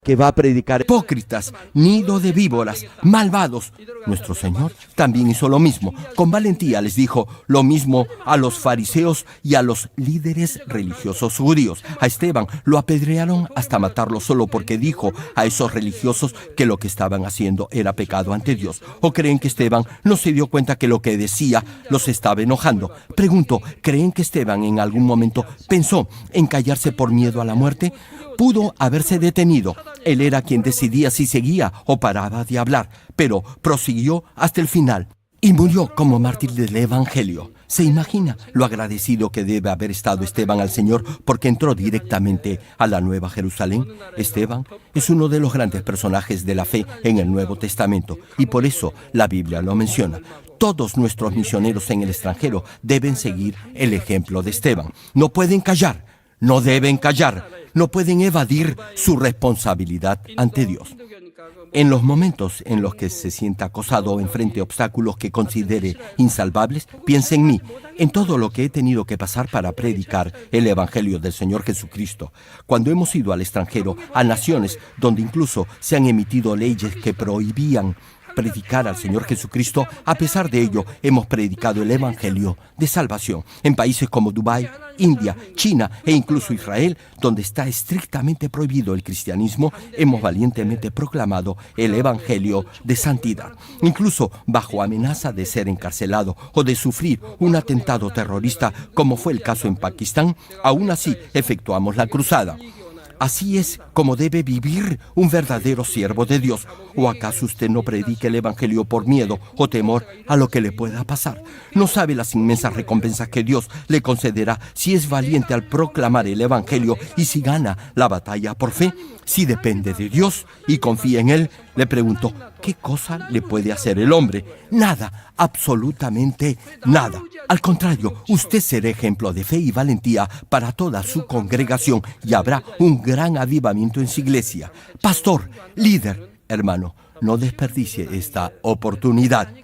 que va a predicar hipócritas, nido de víboras, malvados. Nuestro Señor también hizo lo mismo. Con valentía les dijo lo mismo a los fariseos y a los líderes religiosos judíos. A Esteban lo apedrearon hasta matarlo solo porque dijo a esos religiosos que lo que estaban haciendo era pecado ante Dios. ¿O creen que Esteban no se dio cuenta que lo que decía los estaba enojando? Pregunto, ¿creen que Esteban en algún momento pensó en callarse por miedo a la muerte? Pudo haberse detenido. Él era quien decidía si seguía o paraba de hablar, pero prosiguió hasta el final y murió como mártir del Evangelio. ¿Se imagina lo agradecido que debe haber estado Esteban al Señor porque entró directamente a la Nueva Jerusalén? Esteban es uno de los grandes personajes de la fe en el Nuevo Testamento y por eso la Biblia lo menciona. Todos nuestros misioneros en el extranjero deben seguir el ejemplo de Esteban. No pueden callar, no deben callar, no pueden evadir su responsabilidad ante Dios. En los momentos en los que se sienta acosado o enfrente obstáculos que considere insalvables, piense en mí, en todo lo que he tenido que pasar para predicar el Evangelio del Señor Jesucristo. Cuando hemos ido al extranjero, a naciones donde incluso se han emitido leyes que prohibían predicar al Señor Jesucristo, a pesar de ello hemos predicado el Evangelio de salvación. En países como Dubái, India, China e incluso Israel, donde está estrictamente prohibido el cristianismo, hemos valientemente proclamado el Evangelio de santidad. Incluso bajo amenaza de ser encarcelado o de sufrir un atentado terrorista, como fue el caso en Pakistán, aún así efectuamos la cruzada. Así es como debe vivir un verdadero siervo de Dios. ¿O acaso usted no predica el Evangelio por miedo o temor a lo que le pueda pasar? ¿No sabe las inmensas recompensas que Dios le concederá si es valiente al proclamar el Evangelio y si gana la batalla por fe? Si depende de Dios y confía en Él, le pregunto, ¿qué cosa le puede hacer el hombre? Nada, absolutamente nada. Al contrario, usted será ejemplo de fe y valentía para toda su congregación y habrá un gran avivamiento en su iglesia. Pastor, líder, hermano, no desperdicie esta oportunidad.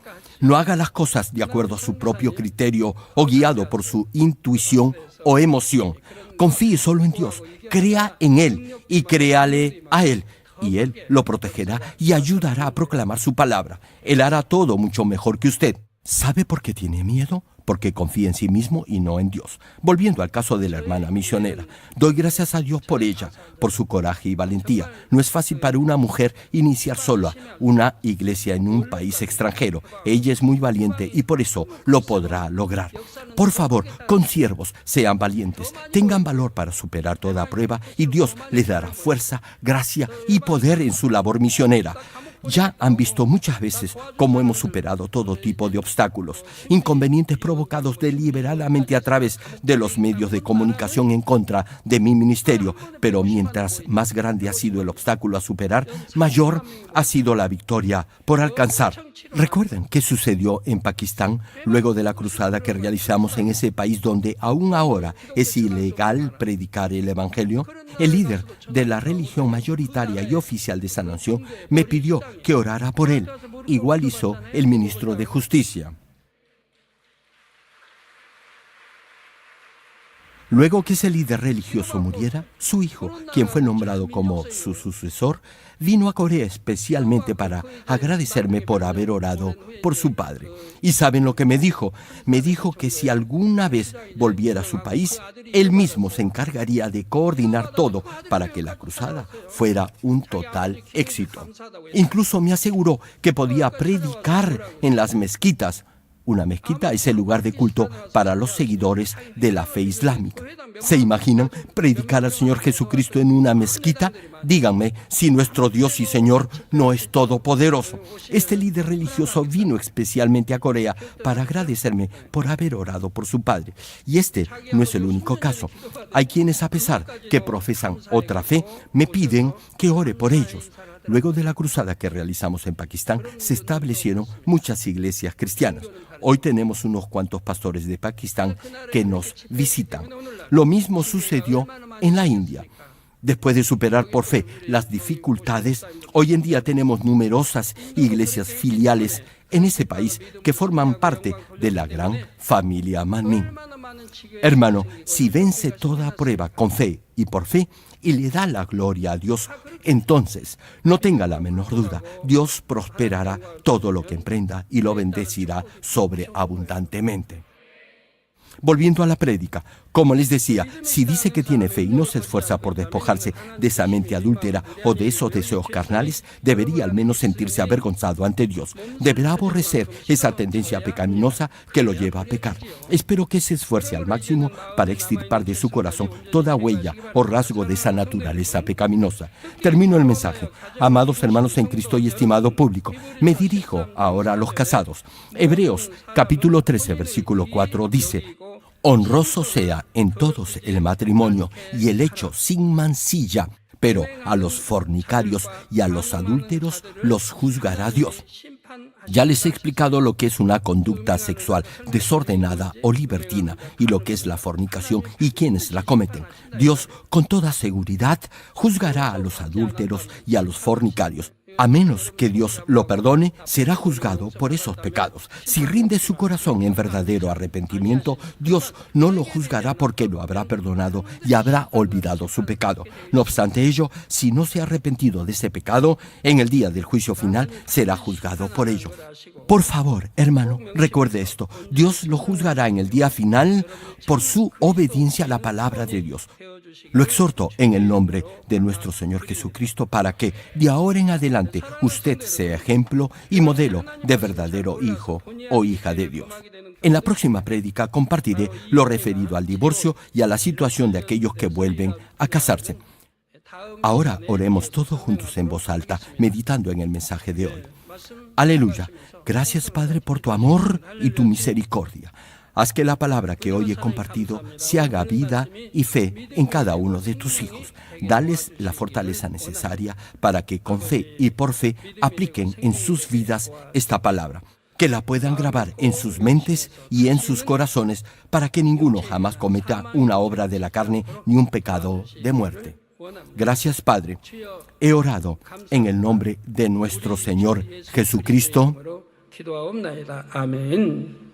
No haga las cosas de acuerdo a su propio criterio o guiado por su intuición o emoción. Confíe solo en Dios, crea en Él y créale a Él. Y Él lo protegerá y ayudará a proclamar su palabra. Él hará todo mucho mejor que usted. ¿Sabe por qué tiene miedo? Porque confía en sí mismo y no en Dios. Volviendo al caso de la hermana misionera, doy gracias a Dios por ella, por su coraje y valentía. No es fácil para una mujer iniciar sola una iglesia en un país extranjero. Ella es muy valiente y por eso lo podrá lograr. Por favor, consiervos, sean valientes, tengan valor para superar toda prueba y Dios les dará fuerza, gracia y poder en su labor misionera. Ya han visto muchas veces cómo hemos superado todo tipo de obstáculos, inconvenientes provocados deliberadamente a través de los medios de comunicación en contra de mi ministerio, pero mientras más grande ha sido el obstáculo a superar, mayor ha sido la victoria por alcanzar. ¿Recuerdan qué sucedió en Pakistán luego de la cruzada que realizamos en ese país donde aún ahora es ilegal predicar el Evangelio? El líder de la religión mayoritaria y oficial de esa nación me pidió que orara por él. Igual hizo el ministro de Justicia. Luego que ese líder religioso muriera, su hijo, quien fue nombrado como su sucesor, vino a Corea especialmente para agradecerme por haber orado por su padre. ¿Y saben lo que me dijo? Me dijo que si alguna vez volviera a su país, él mismo se encargaría de coordinar todo para que la cruzada fuera un total éxito. Incluso me aseguró que podía predicar en las mezquitas. Una mezquita es el lugar de culto para los seguidores de la fe islámica. ¿Se imaginan predicar al Señor Jesucristo en una mezquita? Díganme si nuestro Dios y Señor no es todopoderoso. Este líder religioso vino especialmente a Corea para agradecerme por haber orado por su padre. Y este no es el único caso. Hay quienes, a pesar que profesan otra fe, me piden que ore por ellos. Luego de la cruzada que realizamos en Pakistán, se establecieron muchas iglesias cristianas. Hoy tenemos unos cuantos pastores de Pakistán que nos visitan. Lo mismo sucedió en la India. Después de superar por fe las dificultades, hoy en día tenemos numerosas iglesias filiales en ese país que forman parte de la gran familia Manmin. Hermano, si vence toda prueba con fe y por fe y le da la gloria a Dios, entonces no tenga la menor duda, Dios prosperará todo lo que emprenda y lo bendecirá sobreabundantemente. Volviendo a la prédica, como les decía, si dice que tiene fe y no se esfuerza por despojarse de esa mente adúltera o de esos deseos carnales, debería al menos sentirse avergonzado ante Dios. Deberá aborrecer esa tendencia pecaminosa que lo lleva a pecar. Espero que se esfuerce al máximo para extirpar de su corazón toda huella o rasgo de esa naturaleza pecaminosa. Termino el mensaje. Amados hermanos en Cristo y estimado público, me dirijo ahora a los casados. Hebreos capítulo 13, versículo 4 dice: honroso sea en todos el matrimonio y el hecho sin mancilla, pero a los fornicarios y a los adúlteros los juzgará Dios. Ya les he explicado lo que es una conducta sexual desordenada o libertina y lo que es la fornicación y quienes la cometen. Dios, con toda seguridad, juzgará a los adúlteros y a los fornicarios. A menos que Dios lo perdone, será juzgado por esos pecados. Si rinde su corazón en verdadero arrepentimiento, Dios no lo juzgará porque lo habrá perdonado y habrá olvidado su pecado. No obstante ello, si no se ha arrepentido de ese pecado, en el día del juicio final será juzgado por ello. Por favor, hermano, recuerde esto. Dios lo juzgará en el día final por su obediencia a la palabra de Dios. Lo exhorto en el nombre de nuestro Señor Jesucristo para que de ahora en adelante usted sea ejemplo y modelo de verdadero hijo o hija de Dios. En la próxima prédica compartiré lo referido al divorcio y a la situación de aquellos que vuelven a casarse. Ahora oremos todos juntos en voz alta, meditando en el mensaje de hoy. Aleluya. Gracias, Padre, por tu amor y tu misericordia. Haz que la palabra que hoy he compartido se haga vida y fe en cada uno de tus hijos. Dales la fortaleza necesaria para que con fe y por fe apliquen en sus vidas esta palabra. Que la puedan grabar en sus mentes y en sus corazones para que ninguno jamás cometa una obra de la carne ni un pecado de muerte. Gracias, Padre. He orado en el nombre de nuestro Señor Jesucristo. Amén.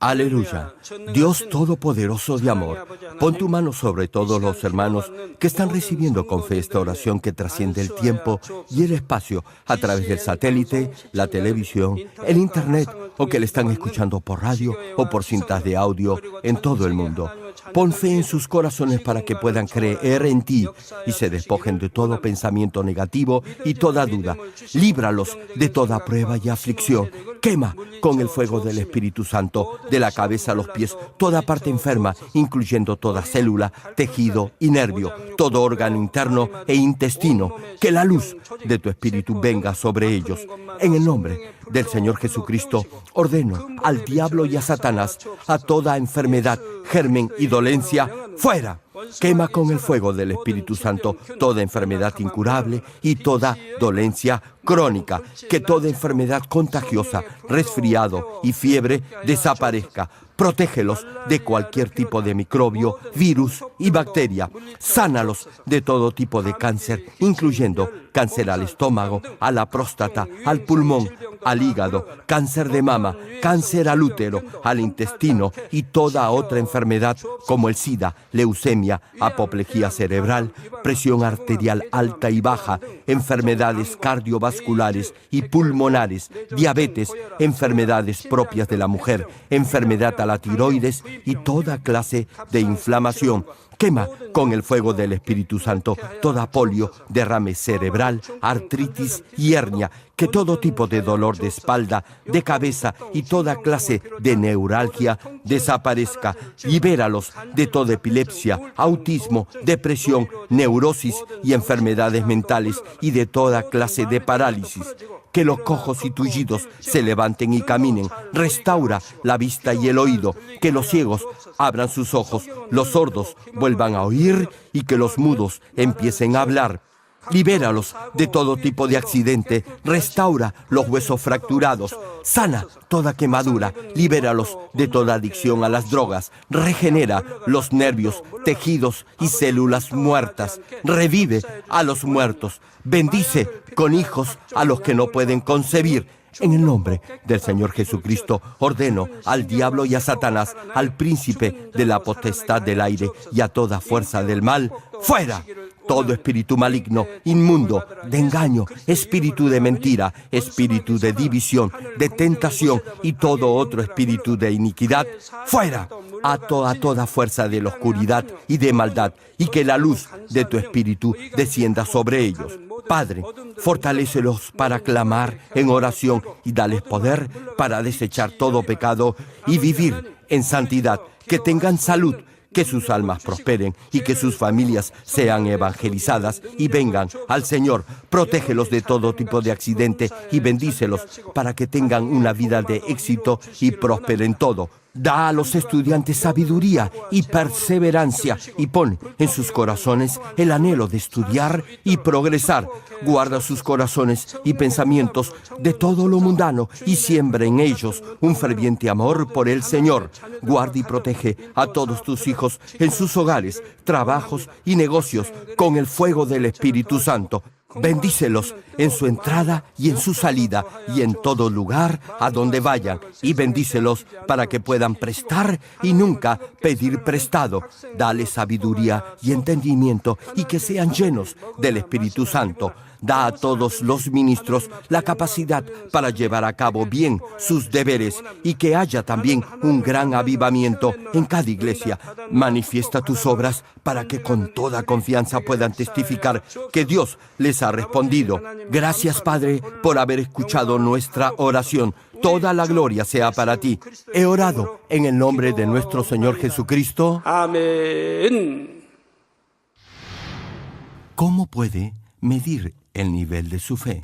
Aleluya. Dios Todopoderoso de amor, pon tu mano sobre todos los hermanos que están recibiendo con fe esta oración que trasciende el tiempo y el espacio a través del satélite, la televisión, el internet o que le están escuchando por radio o por cintas de audio en todo el mundo. Pon fe en sus corazones para que puedan creer en ti y se despojen de todo pensamiento negativo y toda duda. Líbralos de toda prueba y aflicción. Quema con el fuego del Espíritu Santo, de la cabeza a los pies, toda parte enferma, incluyendo toda célula, tejido y nervio, todo órgano interno e intestino. Que la luz de tu Espíritu venga sobre ellos. En el nombre del Señor Jesucristo, ordeno al diablo y a Satanás, a toda enfermedad, germen y dolencia, ¡fuera! Quema con el fuego del Espíritu Santo toda enfermedad incurable y toda dolencia crónica. Que toda enfermedad contagiosa, resfriado y fiebre desaparezca. Protégelos de cualquier tipo de microbio, virus y bacteria. Sánalos de todo tipo de cáncer, incluyendo cáncer al estómago, a la próstata, al pulmón, al hígado, cáncer de mama, cáncer al útero, al intestino y toda otra enfermedad como el SIDA, leucemia, apoplejía cerebral, presión arterial alta y baja, enfermedades cardiovasculares y pulmonares, diabetes, enfermedades propias de la mujer, enfermedad a la tiroides y toda clase de inflamación. Quema con el fuego del Espíritu Santo toda polio, derrame cerebral, artritis y hernia. Que todo tipo de dolor de espalda, de cabeza y toda clase de neuralgia desaparezca. Libéralos de toda epilepsia, autismo, depresión, neurosis y enfermedades mentales y de toda clase de parálisis. Que los cojos y tullidos se levanten y caminen. Restaura la vista y el oído. Que los ciegos abran sus ojos, los sordos vuelvan a oír y que los mudos empiecen a hablar. Libéralos de todo tipo de accidente, restaura los huesos fracturados, sana toda quemadura, libéralos de toda adicción a las drogas, regenera los nervios, tejidos y células muertas, revive a los muertos, bendice con hijos a los que no pueden concebir. En el nombre del Señor Jesucristo, ordeno al diablo y a Satanás, al príncipe de la potestad del aire y a toda fuerza del mal, ¡fuera! Todo espíritu maligno, inmundo, de engaño, espíritu de mentira, espíritu de división, de tentación y todo otro espíritu de iniquidad, ¡fuera! Ato a toda fuerza de la oscuridad y de maldad, y que la luz de tu espíritu descienda sobre ellos. Padre, fortalécelos para clamar en oración y dales poder para desechar todo pecado y vivir en santidad, que tengan salud, que sus almas prosperen y que sus familias sean evangelizadas y vengan al Señor. Protégelos de todo tipo de accidente y bendícelos para que tengan una vida de éxito y prosperen todo. Da a los estudiantes sabiduría y perseverancia y pon en sus corazones el anhelo de estudiar y progresar. Guarda sus corazones y pensamientos de todo lo mundano y siembra en ellos un ferviente amor por el Señor. Guarda y protege a todos tus hijos en sus hogares, trabajos y negocios con el fuego del Espíritu Santo. Bendícelos en su entrada y en su salida y en todo lugar a donde vayan, y bendícelos para que puedan prestar y nunca pedir prestado. Dale sabiduría y entendimiento y que sean llenos del Espíritu Santo. Da a todos los ministros la capacidad para llevar a cabo bien sus deberes y que haya también un gran avivamiento en cada iglesia. Manifiesta tus obras para que con toda confianza puedan testificar que Dios les ha respondido. Gracias, Padre, por haber escuchado nuestra oración. Toda la gloria sea para ti. He orado en el nombre de nuestro Señor Jesucristo. Amén. ¿Cómo puede medir el nivel de su fe?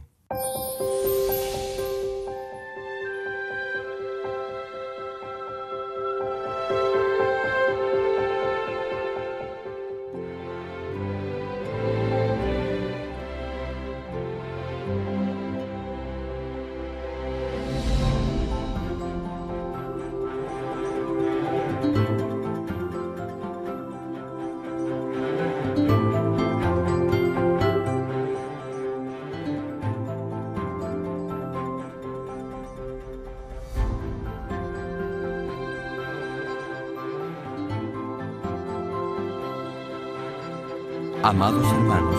Amados hermanos,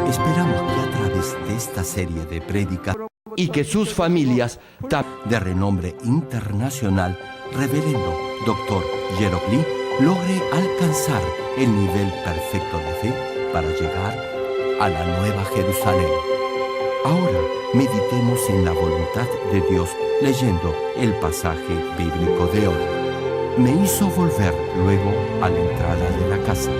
esperamos que a través de esta serie de prédicas y que sus familias de renombre internacional, Reverendo Dr. Jerome Lee, logre alcanzar el nivel perfecto de fe para llegar a la Nueva Jerusalén. Ahora meditemos en la voluntad de Dios leyendo el pasaje bíblico de hoy. Me hizo volver luego a la entrada de la casa,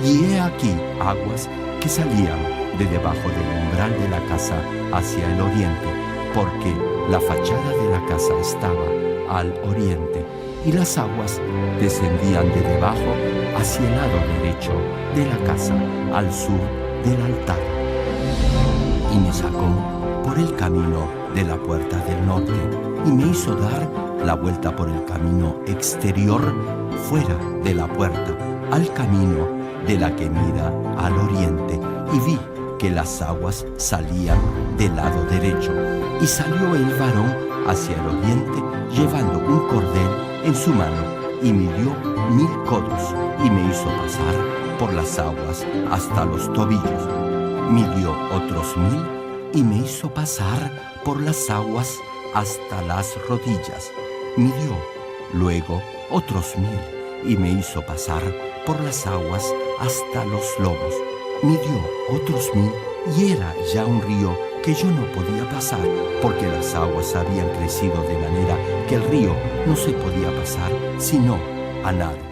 y he aquí aguas que salían de debajo del umbral de la casa hacia el oriente, porque la fachada de la casa estaba al oriente, y las aguas descendían de debajo hacia el lado derecho de la casa, al sur del altar. Y me sacó por el camino de la puerta del norte, y me hizo dar la vuelta por el camino exterior, fuera de la puerta, al camino de la que mira al oriente, y vi que las aguas salían del lado derecho. Y salió el varón hacia el oriente, llevando un cordel en su mano, y midió 1000 codos, y me hizo pasar por las aguas hasta los tobillos. Midió otros 1000, y me hizo pasar por las aguas hasta las rodillas. Midió luego otros 1000, y me hizo pasar por las aguas hasta los lomos. Midió otros 1000, y era ya un río que yo no podía pasar, porque las aguas habían crecido de manera que el río no se podía pasar sino a nado.